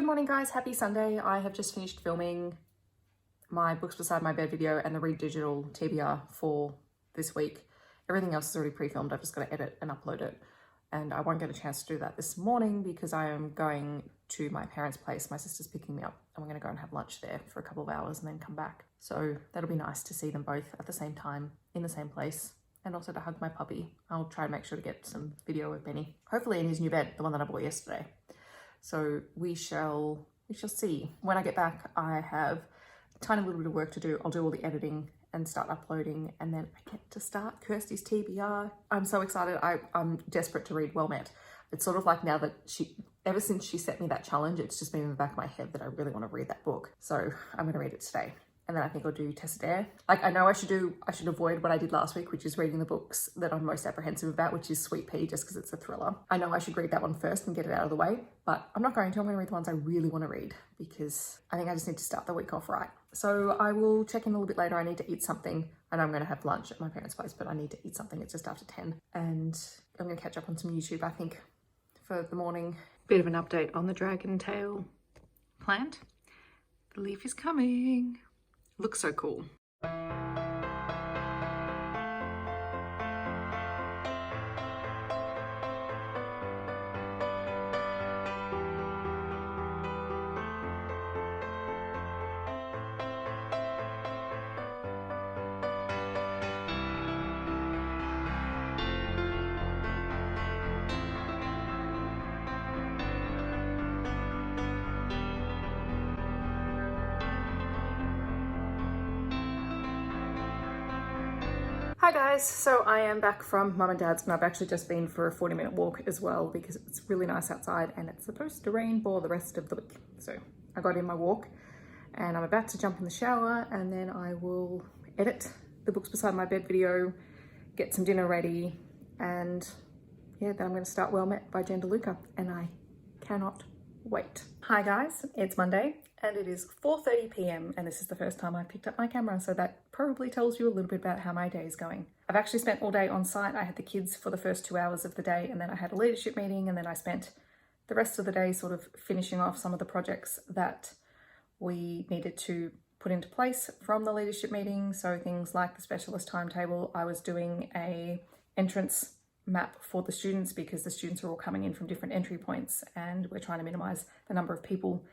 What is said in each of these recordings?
Good morning guys, happy Sunday. I have just finished filming my Books Beside My Bed video and the Read Digital TBR for this week. Everything else is already pre-filmed. I've just got to edit and upload it. And I won't get a chance to do that this morning because I am going to my parents' place. My sister's picking me up and we're going to go and have lunch there for a couple of hours and then come back. So that'll be nice to see them both at the same time in the same place and also to hug my puppy. I'll try and make sure to get some video of Benny, hopefully in his new bed, the one that I bought yesterday. So we shall see. When I get back, I have a tiny little bit of work to do. I'll do all the editing and start uploading, and then I get to start Kirsty's TBR. I'm so excited. I'm desperate to read Well Met. It's sort of like now that ever since she set me that challenge, it's just been in the back of my head that I really want to read that book. So I'm going to read it today. And then I think I'll do Tessa Dare. Like I know I should avoid what I did last week, which is reading the books that I'm most apprehensive about, which is Sweet Pea, just because it's a thriller. I know I should read that one first and get it out of the way, but I'm not going to. I'm going to read the ones I really want to read because I think I just need to start the week off right. So I will check in a little bit later. I need to eat something. I know I'm going to have lunch at my parents' place, but I need to eat something. It's just after 10. And I'm going to catch up on some YouTube, I think, for the morning. Bit of an update on the dragon tail plant. The leaf is coming. Looks so cool. Hi guys, so I am back from Mum and Dad's and I've actually just been for a 40-minute walk as well because it's really nice outside and it's supposed to rain for the rest of the week. So I got in my walk and I'm about to jump in the shower and then I will edit the Books Beside My Bed video, get some dinner ready, and yeah, then I'm going to start Well Met by Jen DeLuca and I cannot wait. Hi guys, it's Monday and it is 4:30 p.m. and this is the first time I've picked up my camera, so that probably tells you a little bit about how my day is going. I've actually spent all day on site. I had the kids for the first 2 hours of the day and then I had a leadership meeting, and then I spent the rest of the day sort of finishing off some of the projects that we needed to put into place from the leadership meeting. So things like the specialist timetable. I was doing a entrance map for the students because the students are all coming in from different entry points and we're trying to minimize the number of people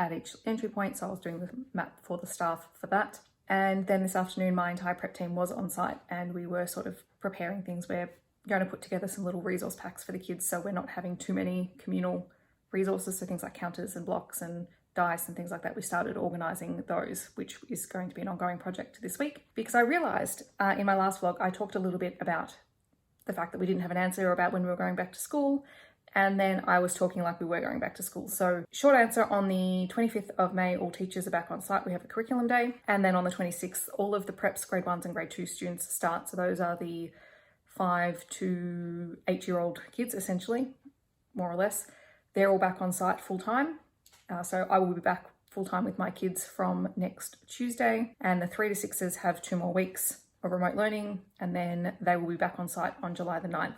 at each entry point. So I was doing the map for the staff for that. And then this afternoon, my entire prep team was on site and we were sort of preparing things. We're going to put together some little resource packs for the kids so we're not having too many communal resources. So things like counters and blocks and dice and things like that. We started organising those, which is going to be an ongoing project this week. Because I realised in my last vlog, I talked a little bit about the fact that we didn't have an answer about when we were going back to school. And then I was talking like we were going back to school. So short answer, on the 25th of May, all teachers are back on site. We have a curriculum day. And then on the 26th, all of the preps, grade 1s and grade 2 students start. So those are the 5 to 8-year-old kids, essentially, more or less. They're all back on site full time. So I will be back full time with my kids from next Tuesday. And the 3 to 6s have 2 more weeks of remote learning. And then they will be back on site on July the 9th.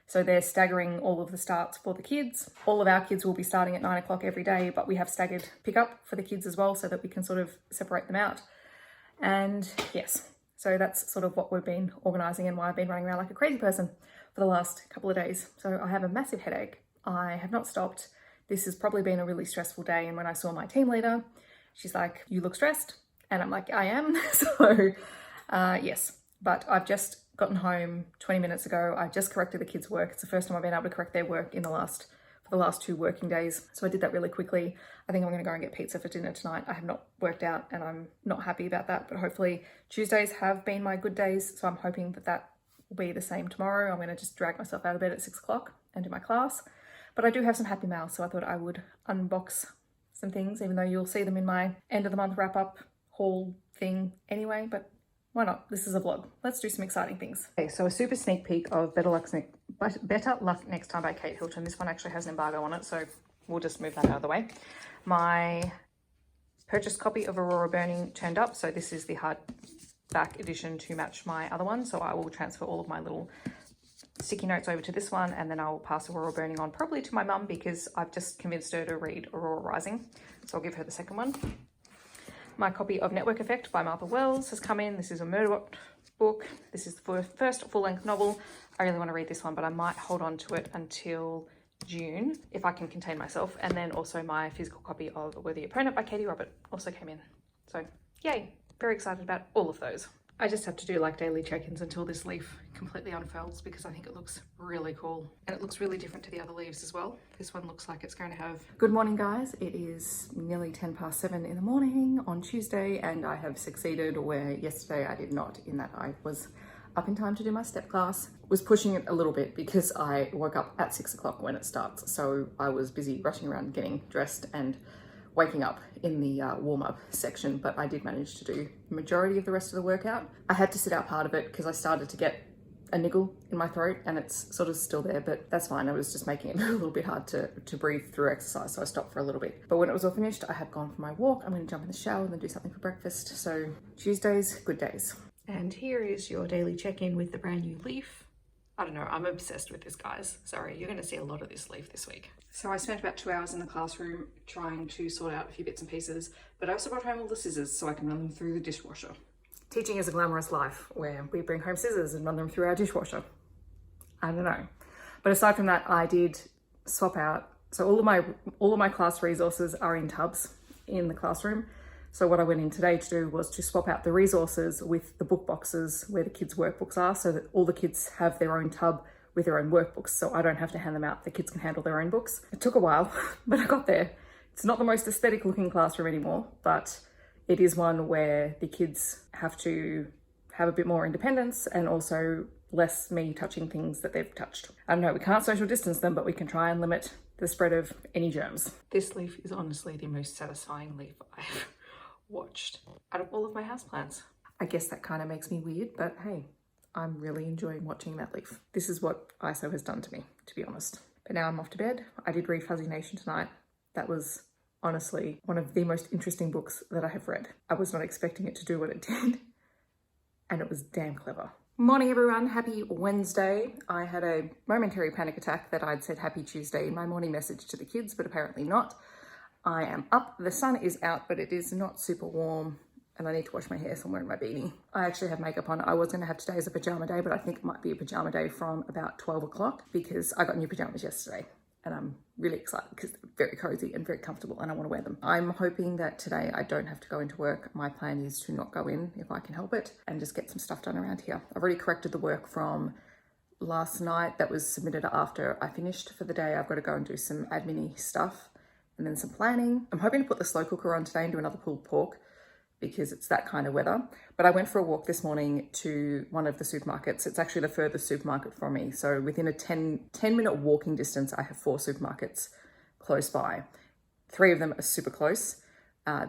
So they're staggering all of the starts for the kids. All of our kids will be starting at 9 o'clock every day, but we have staggered pickup for the kids as well so that we can sort of separate them out. And yes, so that's sort of what we've been organising and why I've been running around like a crazy person for the last couple of days. So I have a massive headache. I have not stopped. This has probably been a really stressful day. And when I saw my team leader, she's like, "You look stressed." And I'm like, "I am." So yes, but I've just gotten home 20 minutes ago. I just corrected the kids' work. It's the first time I've been able to correct their work for the last 2 working days. So I did that really quickly. I think I'm going to go and get pizza for dinner tonight. I have not worked out and I'm not happy about that, but hopefully Tuesdays have been my good days. So I'm hoping that that will be the same tomorrow. I'm going to just drag myself out of bed at 6 o'clock and do my class. But I do have some happy mail, so I thought I would unbox some things, even though you'll see them in my end of the month wrap up haul thing anyway, but why not? This is a vlog. Let's do some exciting things. Okay, so a super sneak peek of Better Luck Next Time by Kate Hilton. This one actually has an embargo on it, so we'll just move that out of the way. My purchased copy of Aurora Burning turned up, so this is the hardback edition to match my other one. So I will transfer all of my little sticky notes over to this one, and then I'll pass Aurora Burning on probably to my mum because I've just convinced her to read Aurora Rising. So I'll give her the second one. My copy of Network Effect by Martha Wells has come in. This is a murder book. This is the first full-length novel. I really want to read this one, but I might hold on to it until June if I can contain myself. And then also my physical copy of A Worthy Opponent by Katie Robert also came in. So yay, very excited about all of those. I just have to do like daily check-ins until this leaf completely unfurls because I think it looks really cool. And it looks really different to the other leaves as well. This one looks like it's going to have... Good morning, guys. It is nearly 7:10 in the morning on Tuesday, and I have succeeded where yesterday I did not, in that I was up in time to do my step class. Was pushing it a little bit because I woke up at 6 o'clock when it starts. So I was busy rushing around getting dressed and waking up in the warm-up section, but I did manage to do the majority of the rest of the workout. I had to sit out part of it because I started to get a niggle in my throat, and it's sort of still there, but that's fine. I was just making it a little bit hard to breathe through exercise, so I stopped for a little bit. But when it was all finished, I had gone for my walk. I'm going to jump in the shower and then do something for breakfast. So Tuesdays, good days. And here is your daily check-in with the brand new leaf. I don't know, I'm obsessed with this, guys. Sorry, you're going to see a lot of this leaf this week. So I spent about 2 hours in the classroom trying to sort out a few bits and pieces, but I also brought home all the scissors so I can run them through the dishwasher. Teaching is a glamorous life where we bring home scissors and run them through our dishwasher. I don't know. But aside from that, I did swap out. So all of my class resources are in tubs in the classroom. So what I went in today to do was to swap out the resources with the book boxes where the kids' workbooks are, so that all the kids have their own tub with their own workbooks, so I don't have to hand them out. The kids can handle their own books. It took a while, but I got there. It's not the most aesthetic looking classroom anymore, but it is one where the kids have to have a bit more independence and also less me touching things that they've touched. I don't know, we can't social distance them, but we can try and limit the spread of any germs. This leaf is honestly the most satisfying leaf I've watched out of all of my houseplants. I guess that kind of makes me weird, but hey, I'm really enjoying watching that leaf. This is what ISO has done to me, to be honest. But now I'm off to bed. I did read Fuzzy Nation tonight. That was honestly one of the most interesting books that I have read. I was not expecting it to do what it did, and it was damn clever. Morning everyone, happy Wednesday. I had a momentary panic attack that I'd said happy Tuesday in my morning message to the kids, but apparently not. I am up, the sun is out, but it is not super warm, and I need to wash my hair, so I'm wearing my beanie. I actually have makeup on. I was going to have today as a pajama day, but I think it might be a pajama day from about 12 o'clock because I got new pajamas yesterday, and I'm really excited because they're very cozy and very comfortable, and I want to wear them. I'm hoping that today I don't have to go into work. My plan is to not go in if I can help it and just get some stuff done around here. I've already corrected the work from last night that was submitted after I finished for the day. I've got to go and do some admin-y stuff and then some planning. I'm hoping to put the slow cooker on today and do another pulled pork because it's that kind of weather. But I went for a walk this morning to one of the supermarkets. It's actually the furthest supermarket from me. So within a 10-minute walking distance, I have 4 supermarkets close by. 3 of them are super close.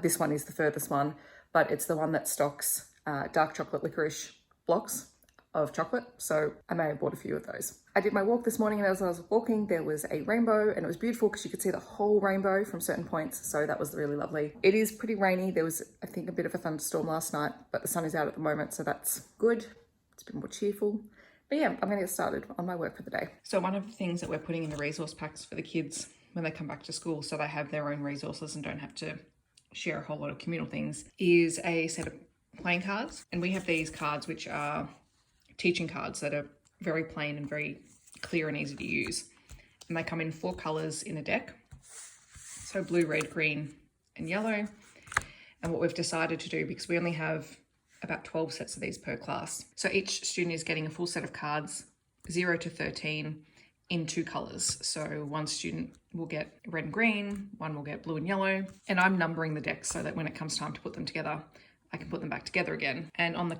This one is the furthest one, but it's the one that stocks dark chocolate licorice blocks of chocolate. So I may have bought a few of those. I did my walk this morning, and as I was walking, there was a rainbow, and it was beautiful because you could see the whole rainbow from certain points. So that was really lovely. It is pretty rainy. There was, I think, a bit of a thunderstorm last night, but the sun is out at the moment, so that's good. It's a bit more cheerful. But yeah, I'm gonna get started on my work for the day. So one of the things that we're putting in the resource packs for the kids when they come back to school, so they have their own resources and don't have to share a whole lot of communal things, is a set of playing cards. And we have these cards, which are teaching cards that are very plain and very clear and easy to use. And they come in 4 colors in a deck. So blue, red, green, and yellow. And what we've decided to do, because we only have about 12 sets of these per class. So each student is getting a full set of cards, 0 to 13, in 2 colors. So one student will get red and green, one will get blue and yellow. And I'm numbering the decks so that when it comes time to put them together, I can put them back together again. And on the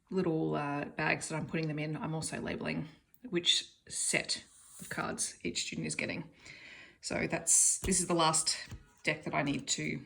little bags that I'm putting them in, I'm also labeling which set of cards each student is getting. So this is the last deck that I need to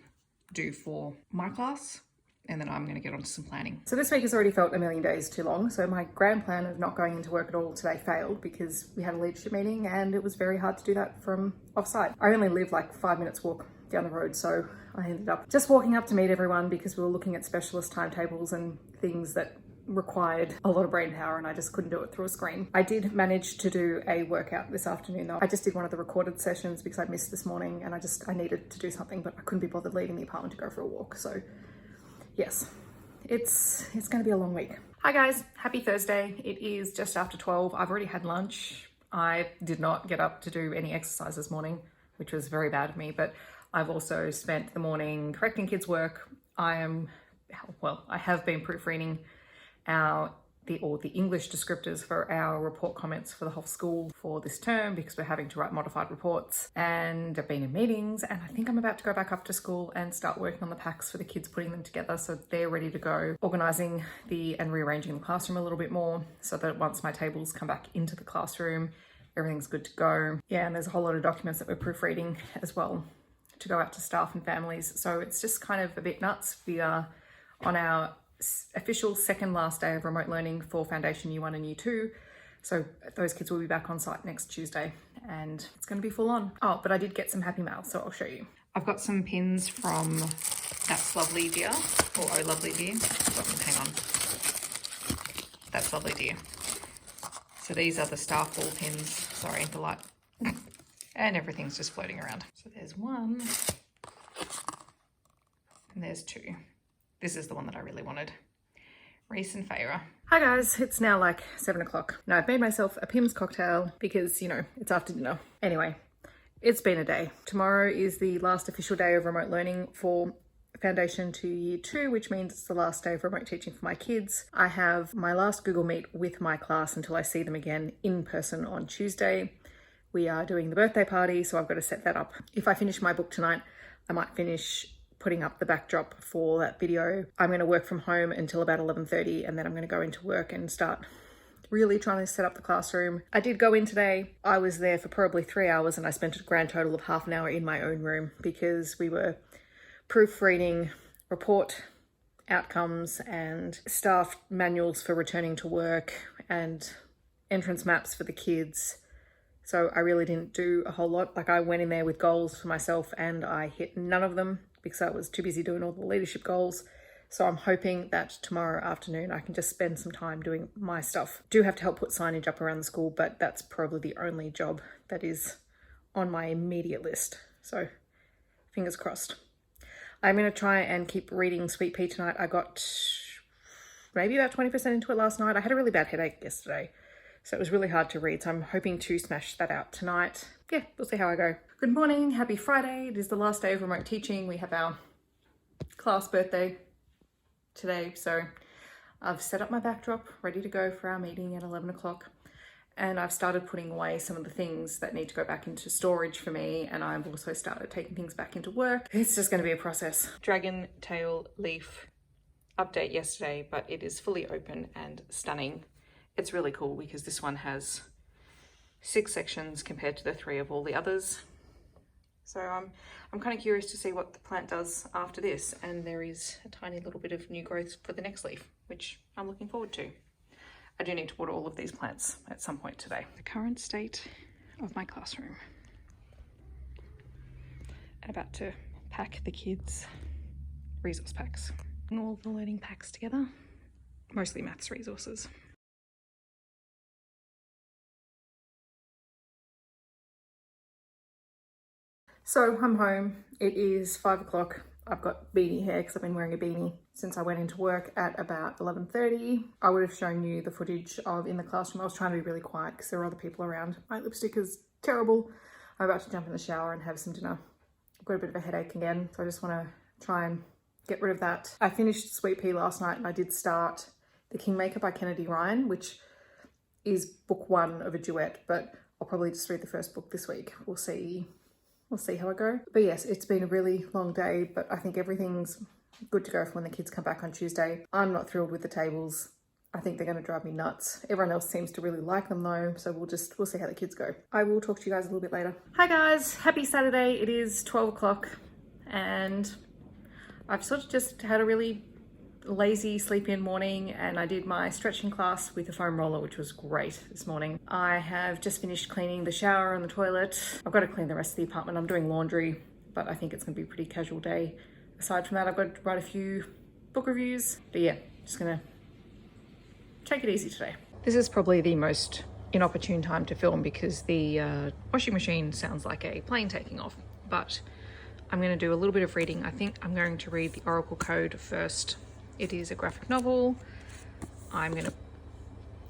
do for my class, and then I'm going to get on to some planning. So this week has already felt a million days too long. So my grand plan of not going into work at all today failed because we had a leadership meeting and it was very hard to do that from offsite. I only live like 5 minutes walk down the road, so I ended up just walking up to meet everyone because we were looking at specialist timetables and things that required a lot of brain power and I just couldn't do it through a screen. I did manage to do a workout this afternoon though. I just did one of the recorded sessions because I missed this morning and I needed to do something, but I couldn't be bothered leaving the apartment to go for a walk. So yes, it's going to be a long week. Hi guys, happy Thursday. It is just after 12. I've already had lunch. I did not get up to do any exercise this morning, which was very bad of me, but I've also spent the morning correcting kids' work. I have been proofreading the English descriptors for our report comments for the whole school for this term because we're having to write modified reports, and I've been in meetings, and I think I'm about to go back up to school and start working on the packs for the kids, putting them together so they're ready to go, organising and rearranging the classroom a little bit more so that once my tables come back into the classroom, everything's good to go. Yeah, and there's a whole lot of documents that we're proofreading as well to go out to staff and families. So it's just kind of a bit nuts. We are on our official second last day of remote learning for Foundation Year 1 and Year 2. So those kids will be back on site next Tuesday and it's going to be full on. Oh, but I did get some happy mail, so I'll show you. I've got some pins from That's Lovely Dear, or Oh Lovely Dear. Hang on. That's Lovely Dear. So these are the staff ball pins. Sorry, the light. And everything's just floating around. So there's one and there's two. This is the one that I really wanted. Reese and Feyre. Hi guys, it's now like 7 o'clock. Now I've made myself a Pim's cocktail because, you know, it's after dinner. Anyway, it's been a day. Tomorrow is the last official day of remote learning for Foundation to Year 2, which means it's the last day of remote teaching for my kids. I have my last Google Meet with my class until I see them again in person on Tuesday. We are doing the birthday party, so I've got to set that up. If I finish my book tonight, I might finish putting up the backdrop for that video. I'm going to work from home until about 11:30 and then I'm going to go into work and start really trying to set up the classroom. I did go in today. I was there for probably 3 hours and I spent a grand total of half an hour in my own room because we were proofreading report outcomes and staff manuals for returning to work and entrance maps for the kids. So I really didn't do a whole lot. Like I went in there with goals for myself and I hit none of them because I was too busy doing all the leadership goals. So I'm hoping that tomorrow afternoon I can just spend some time doing my stuff. Do have to help put signage up around the school, but that's probably the only job that is on my immediate list. So fingers crossed. I'm going to try and keep reading Sweet Pea tonight. I got maybe about 20% into it last night. I had a really bad headache yesterday, so it was really hard to read. So I'm hoping to smash that out tonight. Yeah, we'll see how I go. Good morning, happy Friday. It is the last day of remote teaching. We have our class birthday today. So I've set up my backdrop, ready to go for our meeting at 11 o'clock. And I've started putting away some of the things that need to go back into storage for me. And I've also started taking things back into work. It's just going to be a process. Dragon tail leaf update yesterday, but it is fully open and stunning. It's really cool because this one has 6 sections compared to the 3 of all the others. So I'm kind of curious to see what the plant does after this. And there is a tiny little bit of new growth for the next leaf, which I'm looking forward to. I do need to water all of these plants at some point today. The current state of my classroom. I'm about to pack the kids' resource packs. And all the learning packs together, mostly maths resources. So I'm home. It is 5 o'clock. I've got beanie hair because I've been wearing a beanie since I went into work at about 11:30. I would have shown you the footage of in the classroom. I was trying to be really quiet because there were other people around. My lipstick is terrible. I'm about to jump in the shower and have some dinner. I've got a bit of a headache again, so I just want to try and get rid of that. I finished Sweet Pea last night and I did start The Kingmaker by Kennedy Ryan, which is book 1 of a duet, but I'll probably just read the first book this week. We'll see how I go. But yes, it's been a really long day, but I think everything's good to go for when the kids come back on Tuesday. I'm not thrilled with the tables. I think they're going to drive me nuts. Everyone else seems to really like them though, so we'll see how the kids go. I will talk to you guys a little bit later. Hi guys, happy Saturday. It is 12 o'clock and I've sort of just had a really lazy sleepy in morning and I did my stretching class with a foam roller, which was great this morning. I have just finished cleaning the shower and the toilet. I've got to clean the rest of the apartment. I'm doing laundry, but I think it's going to be a pretty casual day. Aside from that, I've got to write a few book reviews, but yeah, just gonna take it easy today. This is probably the most inopportune time to film because the washing machine sounds like a plane taking off, but I'm going to do a little bit of reading. I think I'm going to read the Oracle Code first. It is a graphic novel. I'm going to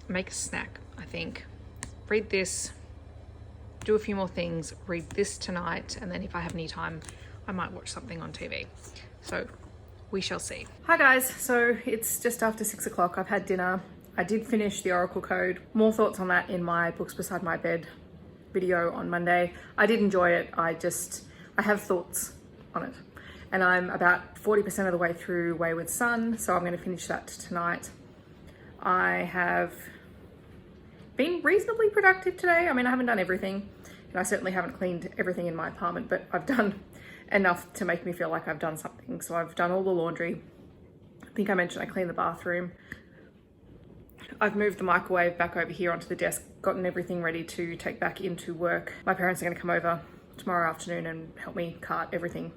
make a snack, I think. Read this, do a few more things, read this tonight, and then if I have any time, I might watch something on TV. So we shall see. Hi guys, so it's just after 6 o'clock. I've had dinner. I did finish the Oracle Code. More thoughts on that in my Books Beside My Bed video on Monday. I did enjoy it. I have thoughts on it. And I'm about 40% of the way through Wayward Son, so I'm going to finish that tonight. I have been reasonably productive today. I mean, I haven't done everything, and I certainly haven't cleaned everything in my apartment, but I've done enough to make me feel like I've done something. So I've done all the laundry. I think I mentioned I cleaned the bathroom. I've moved the microwave back over here onto the desk, gotten everything ready to take back into work. My parents are going to come over tomorrow afternoon and help me cart everything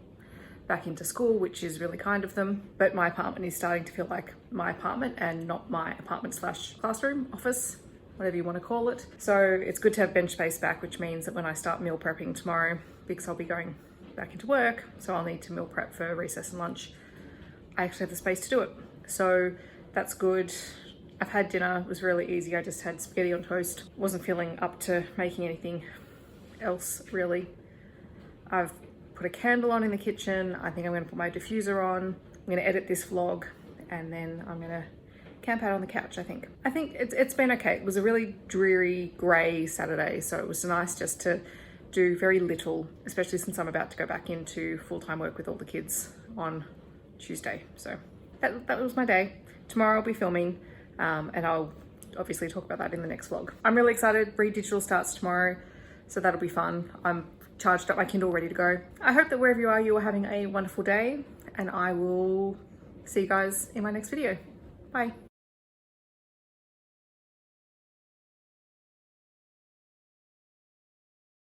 back into school, which is really kind of them. But my apartment is starting to feel like my apartment and not my apartment / classroom, office, whatever you want to call it. So it's good to have bench space back, which means that when I start meal prepping tomorrow, because I'll be going back into work, so I'll need to meal prep for recess and lunch, I actually have the space to do it. So that's good. I've had dinner, it was really easy. I just had spaghetti on toast. Wasn't feeling up to making anything else really. I've put a candle on in the kitchen. I think I'm gonna put my diffuser on. I'm gonna edit this vlog and then I'm gonna camp out on the couch, I think. I think it's been okay. It was a really dreary, grey Saturday, so it was nice just to do very little, especially since I'm about to go back into full-time work with all the kids on Tuesday. So that was my day. Tomorrow I'll be filming. And I'll obviously talk about that in the next vlog. I'm really excited. Read Digital starts tomorrow, so that'll be fun. I'm charged up my Kindle, ready to go. I hope that wherever you are having a wonderful day, and I will see you guys in my next video. Bye.